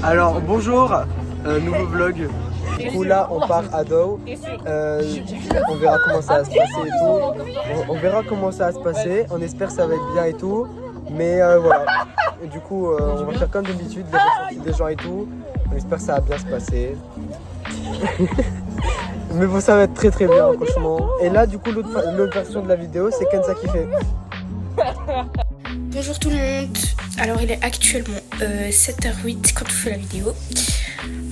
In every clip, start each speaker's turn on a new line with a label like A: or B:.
A: Alors bonjour, nouveau vlog. Du coup là on part à Dow. On verra comment ça va se passer et tout. On verra comment ça va se passer. On espère que ça va être bien et tout. Mais voilà. Et du coup on va faire comme d'habitude, les ressentis des gens et tout. On espère que ça va bien se passer. Mais bon, ça va être très très bien franchement. Et là du coup l'autre version de la vidéo c'est Kenza qui fait.
B: Bonjour tout le monde. Alors il est actuellement 7h08 quand je fais la vidéo.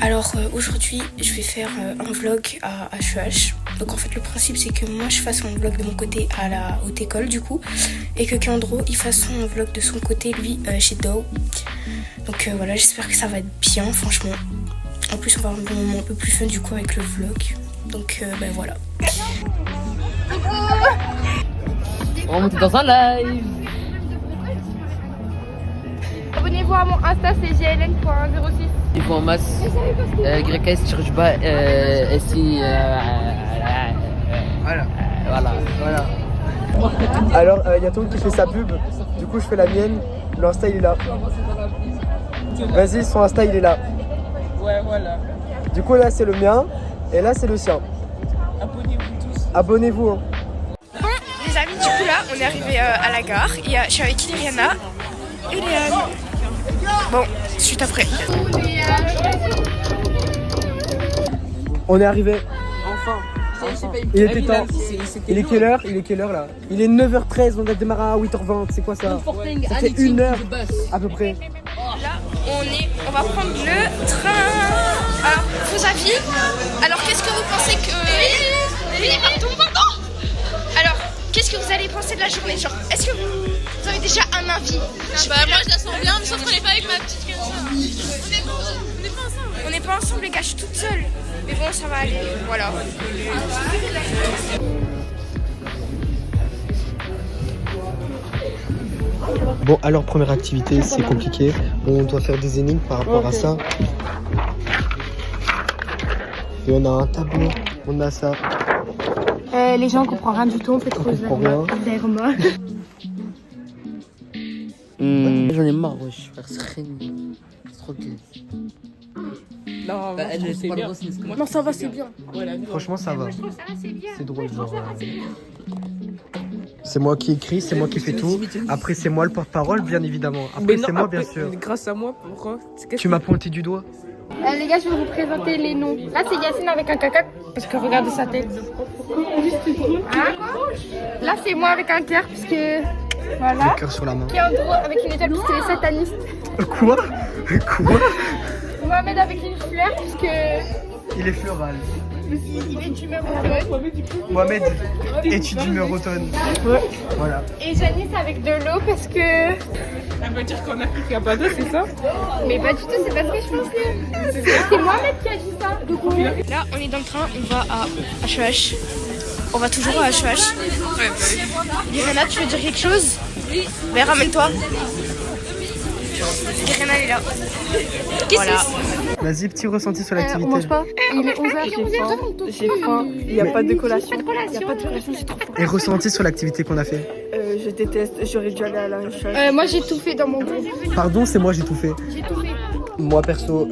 B: Alors aujourd'hui je vais faire un vlog à HEH. Donc en fait le principe c'est que moi je fasse mon vlog de mon côté à la haute école du coup. Et que Kendro il fasse son vlog de son côté lui chez Dow. Donc voilà, j'espère que ça va être bien franchement. En plus on va avoir un moment un peu plus fun du coup avec le vlog. Donc ben voilà.
C: On va monter dans un live.
D: Abonnez-vous à mon Insta, c'est gln.06.
C: Il faut en masse. YS tirage bas SI. Voilà.
A: Alors y a tout le monde qui fait sa pub. Du coup je fais la mienne. L'insta il est là. Vas-y, son Insta il est là.
E: Ouais, voilà.
A: Du coup là c'est le mien et là c'est le sien.
E: Abonnez-vous tous.
A: Abonnez-vous. Hein.
B: Bon les amis, du coup là on est arrivé à la gare. Je suis avec Iriana et Léane. Bon, suite après.
A: On est arrivé.
E: Enfin.
A: Il était temps. Il est quelle heure? Il est quelle heure là? Il est 9h13, on a démarré à 8h20, c'est quoi ça? Ça fait 1 heure à peu près.
B: Là on va prendre le train. Alors vos avis. Alors qu'est-ce que vous pensez que... Oui, pardon. Alors qu'est-ce que vous allez penser de la journée? Genre est-ce que vous avez déjà un avis?
D: Moi je la sens bien, mais sauf qu'on n'est pas avec ma petite comme ça.
B: On n'est pas ensemble les gars, je suis toute seule. Mais bon ça va aller, voilà.
A: Bon alors première activité, c'est compliqué. On doit faire des énigmes par rapport à ça. Et on a un tableau, on a ça.
D: Les gens comprennent rien du tout, on fait trop
A: rien.
C: J'en ai marre, wesh, frère, c'est nul. C'est trop gay.
E: Non, c'est bien.
D: Non, ça va, c'est bien.
A: Franchement ça va. C'est drôle genre. C'est moi qui écris, c'est moi qui fais tout. Après c'est moi le porte-parole bien évidemment. Après c'est moi bien sûr.
E: Grâce à moi, pourquoi?
A: Tu m'as pointé du doigt.
D: Les gars, je vais vous présenter les noms. Là, c'est Yacine avec un caca, parce que regardez sa tête. Hein? Là, c'est moi avec un cœur, parce que... Voilà.
A: Le cœur sur la main.
D: Kéandro avec une étoile, parce qu'il est sataniste.
A: Quoi? Quoi?
D: Mohamed avec une fleur, parce que...
A: Il est floral.
D: Il est d'humeur automne.
A: Mohamed est d'humeur automne.
D: Ouais.
A: Voilà.
D: Et Janice avec de l'eau, parce que...
E: Elle veut dire qu'on a pris qu'à Bada, c'est ça?
D: Mais pas du tout, c'est pas ce que je pensais. C'est Mohamed qui a dit ça. Du coup.
B: Là on est dans le train, on va à HEH. On va toujours à HEH. Irena, tu veux dire quelque chose? Oui. Mais ramène-toi. Irena elle est là. Voilà.
A: Vas-y, petit ressenti sur
D: On
A: l'activité.
D: mange pas. Il est 11h.
E: J'ai faim. Il n'y a pas de collation.
D: C'est trop fort.
A: Et ressenti sur l'activité qu'on a fait.
E: Je déteste, j'aurais dû aller à la recherche.
D: Moi j'ai tout fait dans mon groupe.
A: Pardon, c'est moi, j'ai tout fait.
D: J'ai tout fait.
A: Moi perso,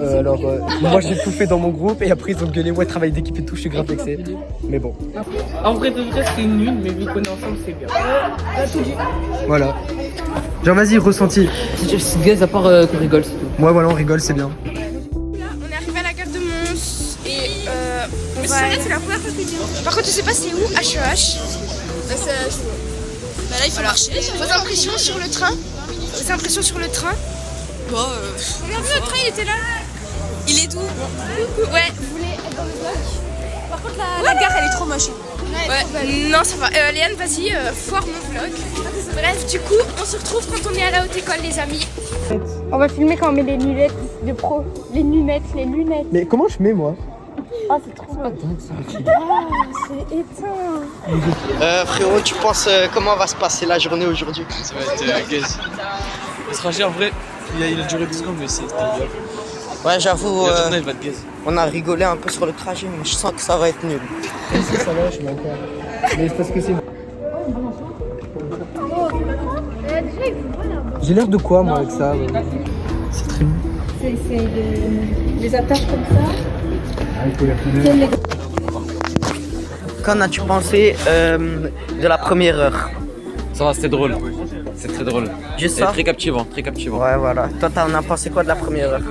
A: moi j'ai tout fait dans mon groupe et après ils ont gueulé, ouais, travail d'équipe et tout, je suis grave vexé. Mais bon,
E: En vrai, de vrai, c'est nul, mais vu qu'on est ensemble, c'est bien.
A: voilà. Genre, vas-y, ressenti.
C: C'est gay à part qu'on rigole, c'est tout.
A: Moi, voilà, on rigole, c'est bien.
B: Là on est arrivé à la gare de Mons et on va... C'est la première fois que je viens. Par contre je sais pas c'est où, HEH.
D: Bah là il faut marcher.
B: Vos impressions sur le train? Vos impressions sur le train?
D: On a vu le train, il était là. Il est d'où?
B: Ouais. Vous voulez être dans le vlog?
D: Par contre la gare elle est trop moche.
B: Ouais, non ça va. Léane, vas-y, foire mon vlog. Bref, du coup, on se retrouve quand on est à la haute école, les amis.
D: On va filmer quand on met les lunettes de pro. Les lunettes.
A: Mais comment je mets, moi?
D: Oh c'est trop beau. Ah c'est éteint.
A: Frérot, tu penses comment va se passer la journée aujourd'hui?
F: Ça va être gaze. Le trajet en vrai, il a duré 10 secondes, mais c'était bien.
A: Ouais, j'avoue,
F: La journée elle va être gaze.
A: on a rigolé un peu sur le trajet, mais je sens que ça va être nul. Si, ça va, je suis encore. Mais c'est parce que c'est... J'ai l'air de quoi, moi, avec ça? C'est très long.
D: les attaches comme ça.
C: Qu'en as-tu pensé de la première heure?
G: Ça va, c'était drôle. C'est très drôle.
C: Juste
G: Et
C: ça?
G: très captivant, très captivant.
C: Ouais, voilà. Toi, t'en as pensé quoi de la première heure?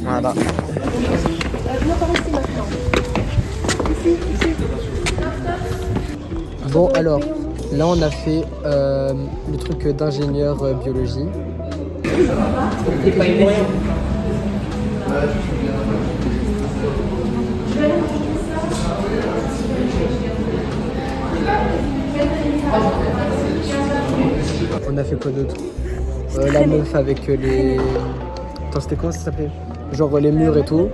C: Voilà.
A: Bon, alors, là, on a fait le truc d'ingénieur biologie. On a fait quoi d'autre? La meuf avec les... Attends, c'était comment ça s'appelait? Genre les murs et tout.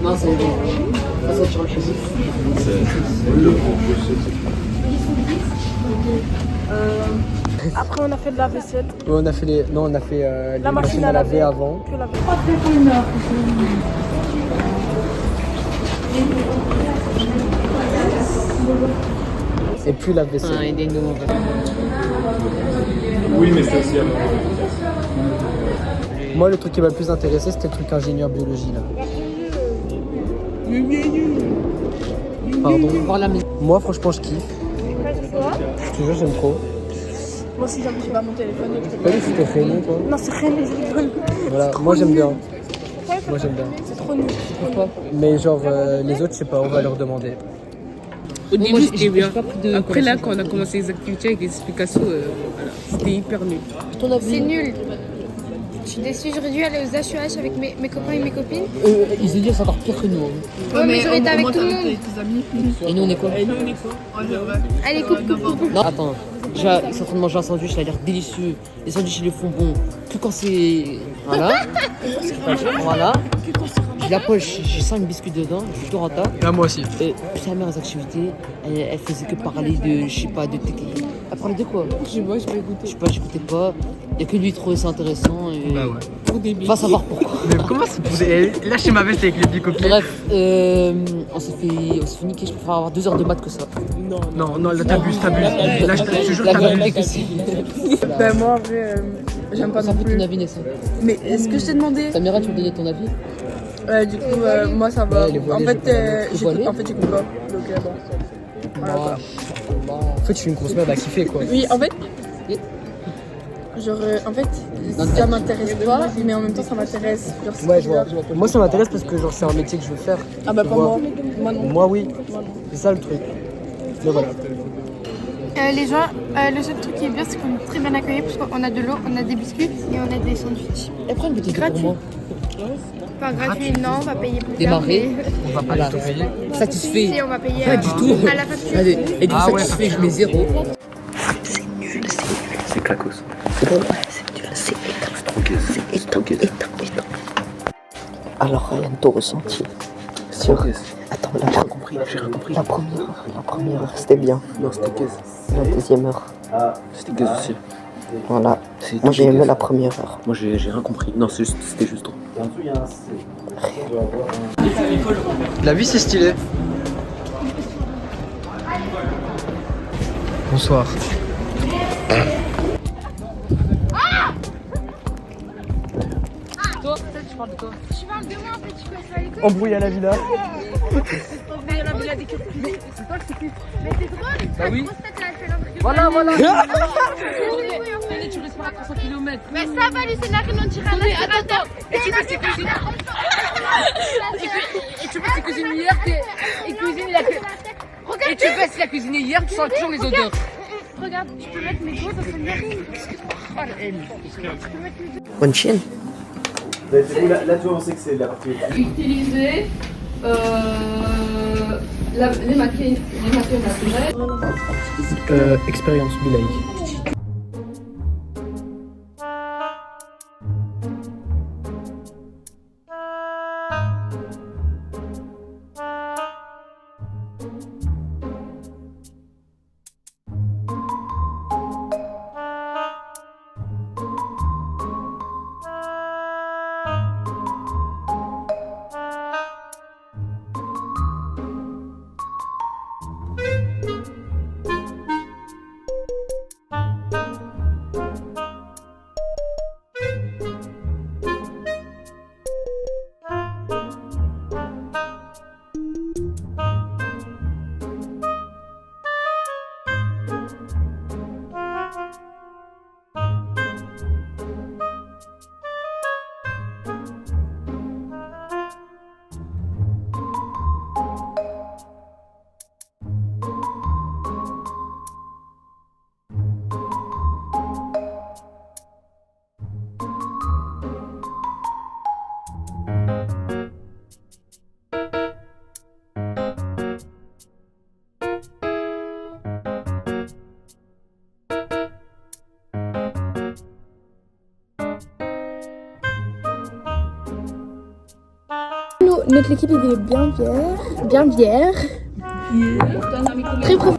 C: Non, c'est bon. Ça sur le châssis.
D: Après, on a fait de la vaisselle.
A: Ouais, on a fait les... Non, on a fait les machines à laver avant. Et puis la vaisselle.
C: et des nouveaux.
A: Moi, le truc qui m'a le plus intéressé, c'était le truc ingénieur biologie là. Pardon. Moi, franchement, je kiffe. Je te jure, j'aime trop.
D: Moi aussi, j'aime pas mon téléphone.
A: T'as vu, c'était René, toi?
D: Non, c'est rien, les téléphones.
A: Voilà, moi j'aime bien. Moi j'aime bien.
D: C'est trop nul.
A: Mais genre, les autres, je sais pas, on va leur demander.
E: Au début, c'était bien.
C: de
E: Après, là, quand on a commencé les activités avec les explications, voilà, c'était hyper nul.
D: C'est nul. Je suis déçue, j'aurais dû aller aux HEH avec mes copains et mes copines.
C: Ils se disent c'est encore pire que nous.
D: Ouais, mais j'aurais été avec tout le monde.
C: Et nous, on est quoi?
D: Allez, coupe.
C: Non, attends. Déjà, ils sont en train de manger un sandwich, ça a l'air délicieux. Les sandwichs, ils le font bon. Que quand c'est... Voilà. Voilà. J'ai la poche, j'ai 5 biscuits dedans, je suis tout rata.
A: Là, moi aussi.
C: Et puis sa mère, les activités, elle faisait que parler de, je sais pas, de technique. Elle parlait de quoi?
E: Je sais pas, je vais écouter.
C: Je sais pas, j'écoutais pas. Il y a que lui qui trouvait ça intéressant. Et...
A: Bah ouais.
E: Pour des billes.
C: Va savoir pourquoi.
A: Mais comment c'est possible? Lâchez ma veste avec les petits copiers.
C: Bref, on s'est fait niquer, je préfère avoir 2 heures de maths que ça.
A: Non, là, t'abuses. Là, je te jure,
C: La
A: t'abuses.
C: vérité que si.
D: Ben, moi, en vrai, j'aime pas
C: Ça
D: non
C: fait
D: plus.
C: ton avis, Nessa.
D: Mais est-ce que je t'ai demandé?
C: Samira, tu veux donner ton avis?
D: Du coup, moi, ça va.
A: Ouais, les voilés,
D: En fait,
A: j'ai pas
C: voilés.
D: j'écoute pas. Donc, bon. Voilà, quoi.
A: En fait, je suis une grosse merde à kiffer, quoi.
D: Oui, en fait, genre, en fait, ça m'intéresse pas, mais en même temps, ça m'intéresse. Genre, c'est
A: Ouais, je vois.
D: bizarre.
A: Moi, ça m'intéresse parce que genre c'est un métier que je veux faire.
D: Ah bah,
A: Tu
D: pas
A: vois.
D: moi non.
A: Moi, oui. C'est ça le truc. Mais voilà.
D: Les gens, le seul truc qui est bien, c'est qu'on est très bien accueillis parce qu'on a de l'eau, on a des biscuits et on a des sandwichs.
C: Et prends une petite pour
D: Gratuit.
C: moi.
D: Pas gratuit, non, on va payer plus tard.
C: Démarrer.
D: mais-
A: On va pas
C: Voilà.
A: tout payer.
C: Satisfait.
D: Si, on va payer
C: Pas du tout.
D: à la facture.
C: Allez, et du
A: Ah ouais,
C: satisfait, je mets 0.
G: C'est clacos.
C: Alors, rien de ton ressenti sur... Attends,
G: J'ai rien compris.
C: la première heure, c'était bien.
G: Non, c'était gaze.
C: La deuxième heure,
G: C'était gaze aussi.
C: voilà.
G: C'est
C: Moi, j'ai
G: tout
C: aimé
G: gaze.
C: la première heure.
G: Moi, j'ai rien compris. Non, c'était juste trop.
A: La vie, c'est stylé. Bonsoir.
D: Tu parles de moi en fait, tu peux faire les
A: Embrouille à la villa.
D: Mais c'est drôle,
C: Bah oui.
D: grosse tête là, elle fait l'impression.
C: Voilà.
E: Tu respires à 300 km.
D: Mais ça va, lui, c'est la rime, on tire un aspirateur.
E: Et tu fais tes cuisines. Et tu fais tes cuisines hier. Et cuisine, il a que. Et tu fais ce qu'il a cuisiné hier, tu sens toujours les odeurs.
D: Regarde, je peux mettre mes doigts, ça sonne bien rime.
E: Oh la haine.
C: Bonne chienne.
F: Là, tu vois, on sait que c'est la partie.
H: Utiliser les maquilles naturelles.
A: Expérience bilaïque.
D: notre liquide il est bien bière. Bien bière. Très profond.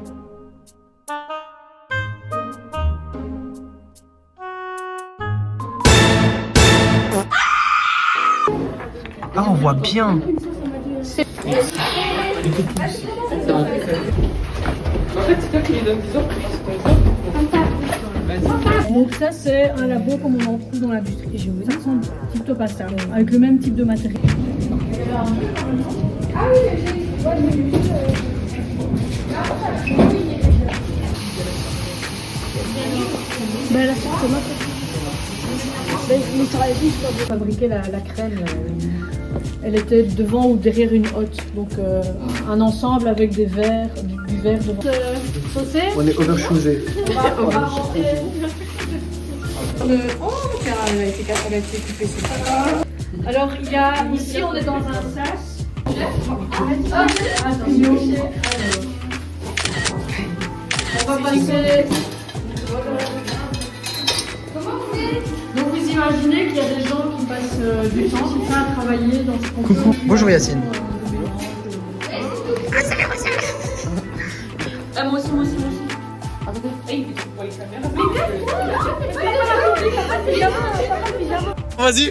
A: Ah, on voit bien.
I: Donc ça c'est un labo comme on en trouve dans l'industrie. Ça ressemble plutôt à ça, avec le même type de matériel. Ben, la sauce tomate. Nous travaillons juste pour fabriquer la crème. Elle était devant ou derrière une hotte. Donc un ensemble avec des verres, du verre devant. Saucé.
A: On est overchoosé.
I: Alors il y a ici on est dans un sas. On va passer. Donc vous imaginez qu'il y a des gens qui passent du temps comme ça à travailler dans ce concours.
A: Coucou. Bonjour Yacine.
I: Moi aussi.
F: Vas-y.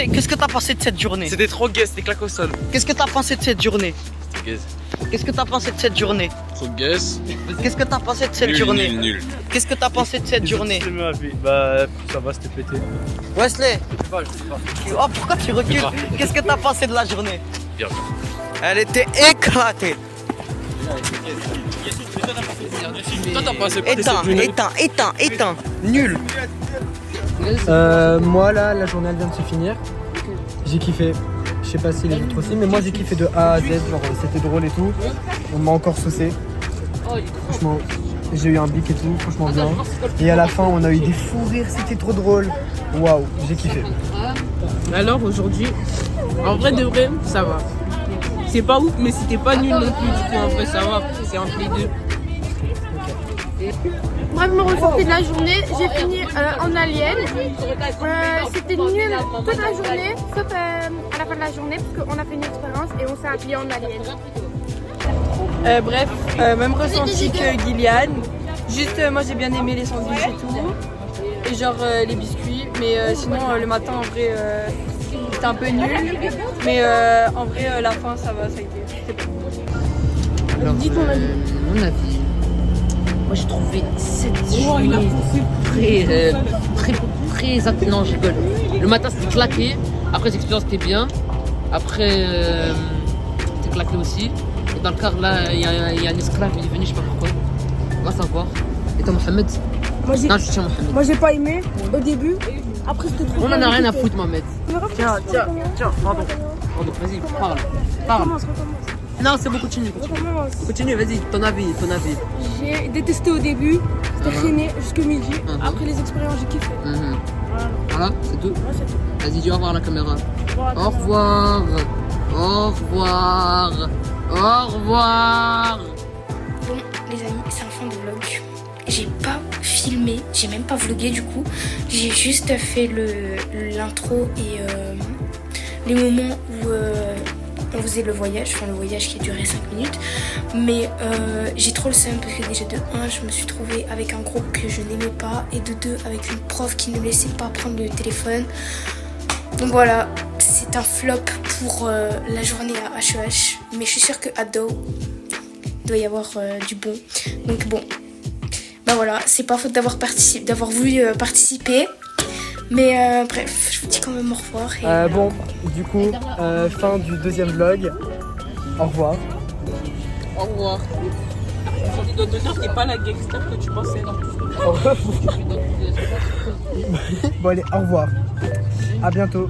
C: Qu'est-ce que t'as pensé de cette journée?
F: C'était trop gay, c'était claque au sol.
C: Qu'est-ce que t'as pensé de cette journée?
F: C'était gay.
C: Qu'est-ce que t'as pensé de cette journée?
F: Trop gay.
C: Qu'est-ce que t'as pensé de cette journée?
F: Nul.
C: Qu'est-ce que t'as pensé de cette journée?
F: Bah, ça va, c'était pété.
C: Wesley,
F: Je sais pas.
C: oh pourquoi tu recules? Qu'est-ce que t'as pensé de la journée?
F: Bien.
C: Elle était éclatée.
F: Toi, t'as pensé quoi de cette journée?
C: Éteins. Nul.
A: Moi là, la journée elle vient de se finir. J'ai kiffé. Je sais pas si les autres aussi, mais moi j'ai kiffé de A à Z. Genre c'était drôle et tout. On m'a encore saucé. Franchement, j'ai eu un bic et tout, franchement bien. Et à la fin, on a eu des fous rires, c'était trop drôle. Waouh, j'ai kiffé.
J: Alors aujourd'hui, en vrai de vrai, ça va. C'est pas ouf, mais c'était pas nul non plus. Du coup, en vrai, ça va. C'est entre les deux.
D: Bref, mon ressenti de la journée, j'ai fini en alien. C'était nul toute la journée, sauf à la fin de la journée, parce qu'on a fait une expérience et on s'est appelé en alien.
J: Bref, même ressenti que Gillian. Juste, moi j'ai bien aimé les sandwichs et tout. Et genre les biscuits. Mais sinon, le matin, en vrai, c'était un peu nul. Mais en vrai, la fin, ça va, ça a été. C'est bon.
C: Alors,
D: Dis ton avis.
C: Mon avis. Moi j'ai trouvé cette journée très non, je rigole. Le matin c'était claqué, après cette expérience c'était bien, après c'était claqué aussi. Et dans le car là il y a un esclave, il est venu, je sais pas pourquoi. On va savoir. Et toi Mohamed? Non, je tiens Mohamed.
D: Moi j'ai pas aimé au début, après c'était trop.
C: On en a rien à foutre Mohamed.
D: Tiens,
C: Pardon, vas-y, parle.
D: Recommence.
C: Non c'est bon, continue. Continue, vas-y, ton avis.
D: J'ai détesté au début, c'était freiné jusqu'à midi. Après les expériences, j'ai kiffé.
C: Voilà, c'est tout.
D: Ouais, c'est tout.
C: Vas-y, dis au revoir à la caméra.
D: Voilà.
C: Au revoir.
B: Bon les amis, c'est un fin de vlog. J'ai pas filmé, j'ai même pas vlogué du coup. J'ai juste fait l'intro et les moments où on faisait le voyage qui a duré 5 minutes. Mais j'ai trop le seum parce que déjà de 1, je me suis trouvée avec un groupe que je n'aimais pas. Et de 2, avec une prof qui ne me laissait pas prendre le téléphone. Donc voilà, c'est un flop pour la journée à HEH. Mais je suis sûre qu'à Dow, il doit y avoir du bon. Donc bon, bah voilà, c'est pas faute d'avoir voulu participer. Mais bref, je vous dis quand même au revoir. Et
A: Bon, du coup, fin du deuxième vlog. Au revoir.
J: Au revoir. Aujourd'hui d'honneur, t'es pas la gangster que tu pensais.
A: Bon allez, au revoir. À bientôt.